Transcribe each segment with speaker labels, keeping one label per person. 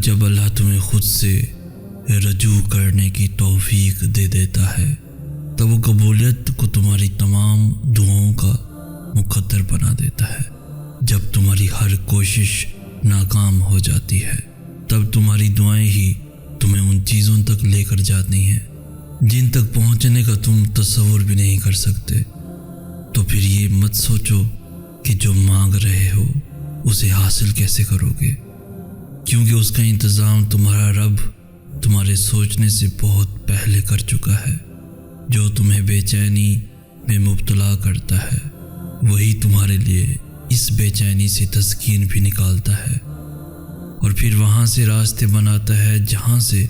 Speaker 1: جب اللہ تمہیں خود سے رجوع کرنے کی توفیق دے دیتا ہے تب وہ قبولیت کو تمہاری تمام دعاؤں کا مقدر بنا دیتا ہے۔ جب تمہاری ہر کوشش ناکام ہو جاتی ہے تب تمہاری دعائیں ہی تمہیں ان چیزوں تک لے کر جاتی ہیں جن تک پہنچنے کا تم تصور بھی نہیں کر سکتے۔ تو پھر یہ مت سوچو کہ جو مانگ رہے ہو اسے حاصل کیسے کرو گے، کیونکہ اس کا انتظام تمہارا رب تمہارے سوچنے سے بہت پہلے کر چکا ہے۔ جو تمہیں بے چینی میں مبتلا کرتا ہے وہی تمہارے لیے اس بے چینی سے تسکین بھی نکالتا ہے اور پھر وہاں سے راستے بناتا ہے جہاں سے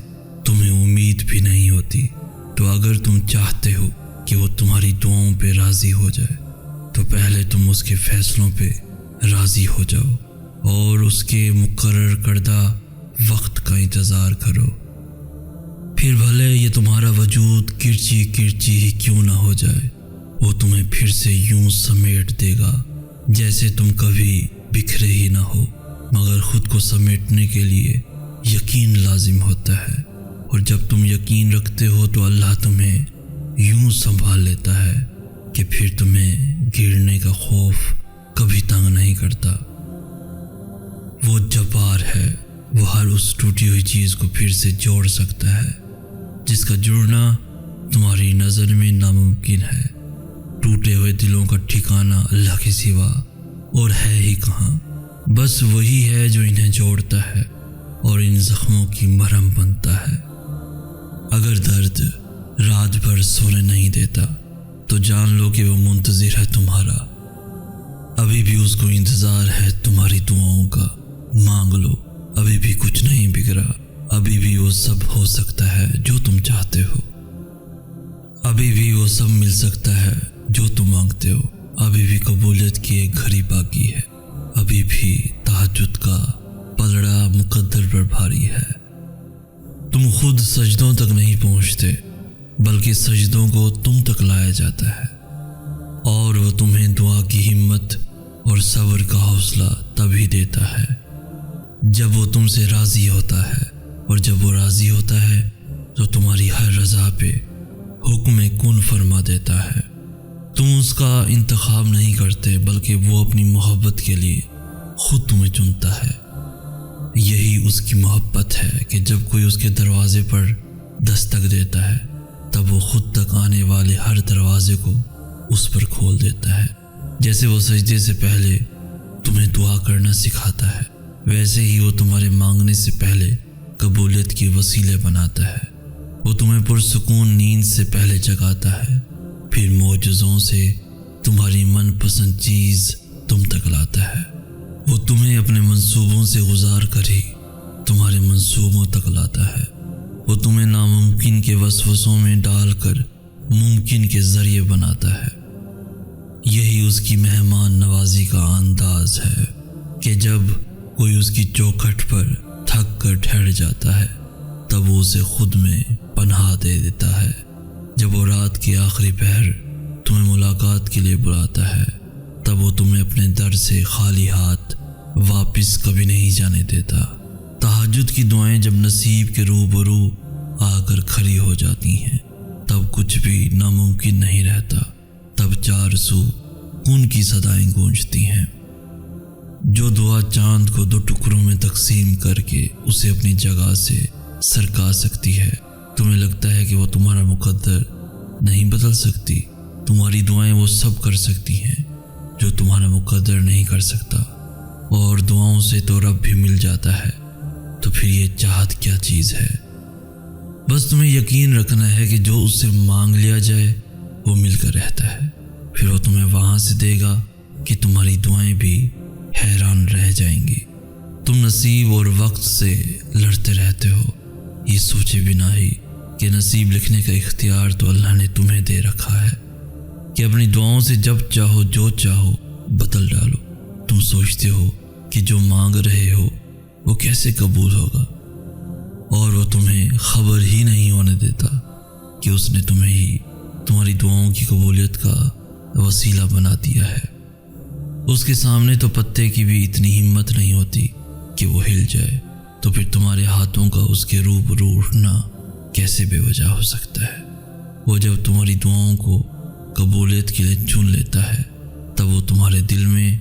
Speaker 1: تمہیں امید بھی نہیں ہوتی۔ تو اگر تم چاہتے ہو کہ وہ تمہاری دعاؤں پہ راضی ہو جائے تو پہلے تم اس کے فیصلوں پہ راضی ہو جاؤ اور اس کے مقرر کردہ وقت کا انتظار کرو۔ پھر بھلے یہ تمہارا وجود کرچی کرچی ہی کیوں نہ ہو جائے، وہ تمہیں پھر سے یوں سمیٹ دے گا جیسے تم کبھی بکھرے ہی نہ ہو، مگر خود کو سمیٹنے کے لیے یقین لازم ہوتا ہے، اور جب تم یقین رکھتے ہو تو اللہ تمہیں یوں سنبھال لیتا ہے کہ پھر تمہیں گرنے کا خوف کبھی تنگ نہیں کرتا۔ وہ جبار ہے، وہ ہر اس ٹوٹی ہوئی چیز کو پھر سے جوڑ سکتا ہے جس کا جڑنا تمہاری نظر میں ناممکن ہے۔ ٹوٹے ہوئے دلوں کا ٹھکانہ اللہ کے سوا اور ہے ہی کہاں، بس وہی ہے جو انہیں جوڑتا ہے اور ان زخموں کی مرہم بنتا ہے۔ اگر درد رات بھر سونے نہیں دیتا تو جان لو کہ وہ منتظر ہے تمہارا، ابھی بھی اس کو انتظار ہے تمہاری دعاؤں کا۔ مانگ لو، ابھی بھی کچھ نہیں بگڑا، ابھی بھی وہ سب ہو سکتا ہے جو تم چاہتے ہو، ابھی بھی وہ سب مل سکتا ہے جو تم مانگتے ہو، ابھی بھی قبولیت کی ایک گھڑی باقی ہے، ابھی بھی تہجد کا پلڑا مقدر پر بھاری ہے۔ تم خود سجدوں تک نہیں پہنچتے بلکہ سجدوں کو تم تک لایا جاتا ہے، اور وہ تمہیں دعا کی ہمت اور صبر کا حوصلہ تبھی دیتا ہے جب وہ تم سے راضی ہوتا ہے، اور جب وہ راضی ہوتا ہے تو تمہاری ہر رضا پہ حکم کن فرما دیتا ہے۔ تم اس کا انتخاب نہیں کرتے بلکہ وہ اپنی محبت کے لیے خود تمہیں چنتا ہے۔ یہی اس کی محبت ہے کہ جب کوئی اس کے دروازے پر دستک دیتا ہے تب وہ خود تک آنے والے ہر دروازے کو اس پر کھول دیتا ہے۔ جیسے وہ سجدے سے پہلے تمہیں دعا کرنا سکھاتا ہے، ویسے ہی وہ تمہارے مانگنے سے پہلے قبولیت کے وسیلے بناتا ہے۔ وہ تمہیں پرسکون نیند سے پہلے جگاتا ہے، پھر معجزوں سے تمہاری من پسند چیز تم تک لاتا ہے۔ وہ تمہیں اپنے منصوبوں سے گزار کر ہی تمہارے منصوبوں تک لاتا ہے۔ وہ تمہیں ناممکن کے وسوسوں میں ڈال کر ممکن کے ذریعے بناتا ہے۔ یہی اس کی مہمان نوازی کا انداز ہے کہ جب کوئی اس کی چوکھٹ پر تھک کر ٹھہر جاتا ہے تب وہ اسے خود میں پناہ دے دیتا ہے۔ جب وہ رات کے آخری پہر تمہیں ملاقات کے لیے بلاتا ہے تب وہ تمہیں اپنے در سے خالی ہاتھ واپس کبھی نہیں جانے دیتا۔ تہجد کی دعائیں جب نصیب کے روبرو آ کر کھڑی ہو جاتی ہیں تب کچھ بھی ناممکن نہیں رہتا، تب چار سو کن کی صدائیں گونجتی ہیں۔ جو دعا چاند کو دو ٹکڑوں میں تقسیم کر کے اسے اپنی جگہ سے سرکا سکتی ہے، تمہیں لگتا ہے کہ وہ تمہارا مقدر نہیں بدل سکتی؟ تمہاری دعائیں وہ سب کر سکتی ہیں جو تمہارا مقدر نہیں کر سکتا، اور دعاؤں سے تو رب بھی مل جاتا ہے، تو پھر یہ چاہت کیا چیز ہے؟ بس تمہیں یقین رکھنا ہے کہ جو اس سے مانگ لیا جائے وہ مل کر رہتا ہے، پھر وہ تمہیں وہاں سے دے گا کہ تمہاری دعائیں بھی حیران رہ جائیں گی۔ تم نصیب اور وقت سے لڑتے رہتے ہو، یہ سوچے بنا ہی کہ نصیب لکھنے کا اختیار تو اللہ نے تمہیں دے رکھا ہے کہ اپنی دعاؤں سے جب چاہو جو چاہو بدل ڈالو۔ تم سوچتے ہو کہ جو مانگ رہے ہو وہ کیسے قبول ہوگا، اور وہ تمہیں خبر ہی نہیں ہونے دیتا کہ اس نے تمہیں ہی تمہاری دعاؤں کی قبولیت کا وسیلہ بنا دیا ہے۔ اس کے سامنے تو پتے کی بھی اتنی ہمت نہیں ہوتی کہ وہ ہل جائے، تو پھر تمہارے ہاتھوں کا اس کے روبرو اٹھنا کیسے بے وجہ ہو سکتا ہے؟ وہ جب تمہاری دعاؤں کو قبولیت کے لیے چن لیتا ہے تب وہ تمہارے دل میں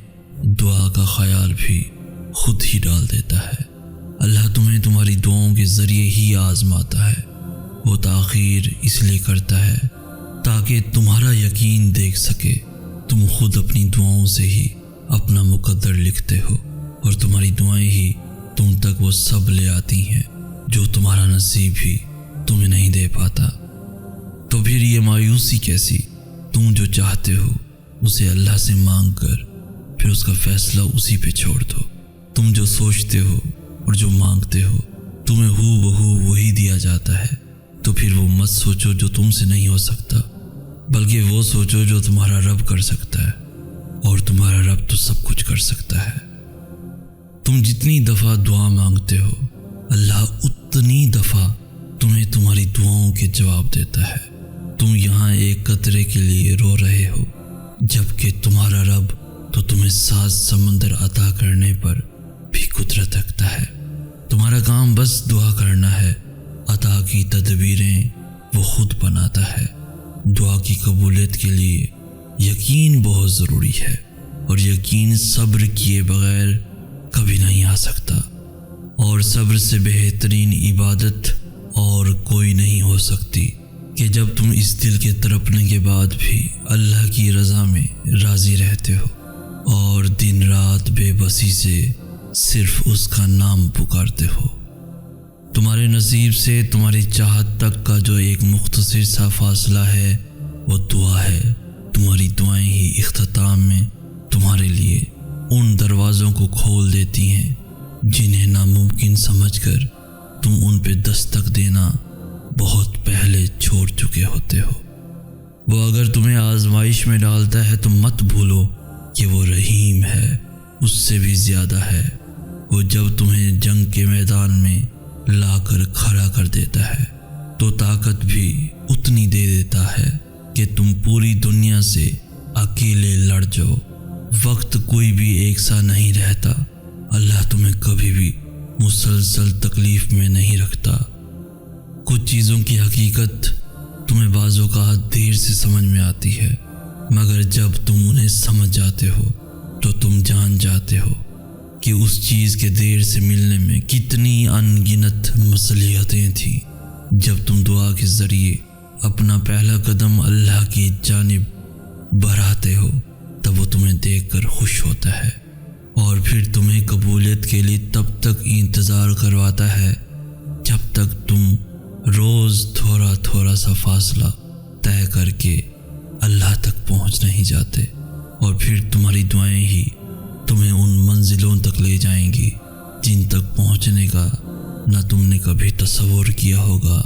Speaker 1: دعا کا خیال بھی خود ہی ڈال دیتا ہے۔ اللہ تمہیں تمہاری دعاؤں کے ذریعے ہی آزماتا ہے۔ وہ تاخیر اس لیے کرتا ہے تاکہ تمہارا یقین دیکھ سکے۔ تم خود اپنی دعاؤں سے ہی اپنا مقدر لکھتے ہو اور تمہاری دعائیں ہی تم تک وہ سب لے آتی ہیں جو تمہارا نصیب ہی تمہیں نہیں دے پاتا۔ تو پھر یہ مایوسی کیسی؟ تم جو چاہتے ہو اسے اللہ سے مانگ کر پھر اس کا فیصلہ اسی پہ چھوڑ دو۔ تم جو سوچتے ہو اور جو مانگتے ہو تمہیں ہو بہو وہی دیا جاتا ہے۔ تو پھر وہ مت سوچو جو تم سے نہیں ہو سکتا، بلکہ وہ سوچو جو تمہارا رب کر سکتا ہے، اور تمہارا رب تو سب کچھ کر سکتا ہے۔ تم جتنی دفعہ دعا مانگتے ہو اللہ اتنی دفعہ تمہیں تمہاری دعاؤں کے جواب دیتا ہے۔ تم یہاں ایک قطرے کے لیے رو رہے ہو جبکہ تمہارا رب تو تمہیں 7 سمندر عطا کرنے پر بھی قدرت رکھتا ہے۔ تمہارا کام بس دعا کرنا ہے، عطا کی تدبیریں وہ خود بناتا ہے۔ دعا کی قبولیت کے لیے یقین بہت ضروری ہے، اور یقین صبر کیے بغیر کبھی نہیں آ سکتا، اور صبر سے بہترین عبادت اور کوئی نہیں ہو سکتی کہ جب تم اس دل کے تڑپنے کے بعد بھی اللہ کی رضا میں راضی رہتے ہو اور دن رات بے بسی سے صرف اس کا نام پکارتے ہو۔ تمہارے نصیب سے تمہاری چاہت تک کا جو ایک مختصر سا فاصلہ ہے وہ دعا ہے۔ تمہاری دعائیں ہی اختتام میں تمہارے لیے ان دروازوں کو کھول دیتی ہیں جنہیں ناممکن سمجھ کر تم ان پہ دستک دینا بہت پہلے چھوڑ چکے ہوتے ہو۔ وہ اگر تمہیں آزمائش میں ڈالتا ہے تو مت بھولو کہ وہ رحیم ہے، اس سے بھی زیادہ ہے۔ وہ جب تمہیں جنگ کے میدان میں لا کر کھڑا کر دیتا ہے تو طاقت بھی اتنی دے دیتا ہے کہ تم پوری دنیا سے اکیلے لڑ جاؤ۔ وقت کوئی بھی ایک سا نہیں رہتا، اللہ تمہیں کبھی بھی مسلسل تکلیف میں نہیں رکھتا۔ کچھ چیزوں کی حقیقت تمہیں بعض اوقات دیر سے سمجھ میں آتی ہے، مگر جب تم انہیں سمجھ جاتے ہو تو تم جان جاتے ہو کہ اس چیز کے دیر سے ملنے میں کتنی ان گنت مصلحتیں تھیں۔ جب تم دعا کے ذریعے اپنا پہلا قدم اللہ کی جانب بڑھاتے ہو تب وہ تمہیں دیکھ کر خوش ہوتا ہے، اور پھر تمہیں قبولیت کے لیے تب تک انتظار کرواتا ہے جب تک تم روز تھوڑا تھوڑا سا فاصلہ طے کر کے اللہ تک پہنچ نہیں جاتے، اور پھر تمہاری دعائیں ہی تمہیں ان منزلوں تک لے جائیں گی جن تک پہنچنے کا نہ تم نے کبھی تصور کیا ہوگا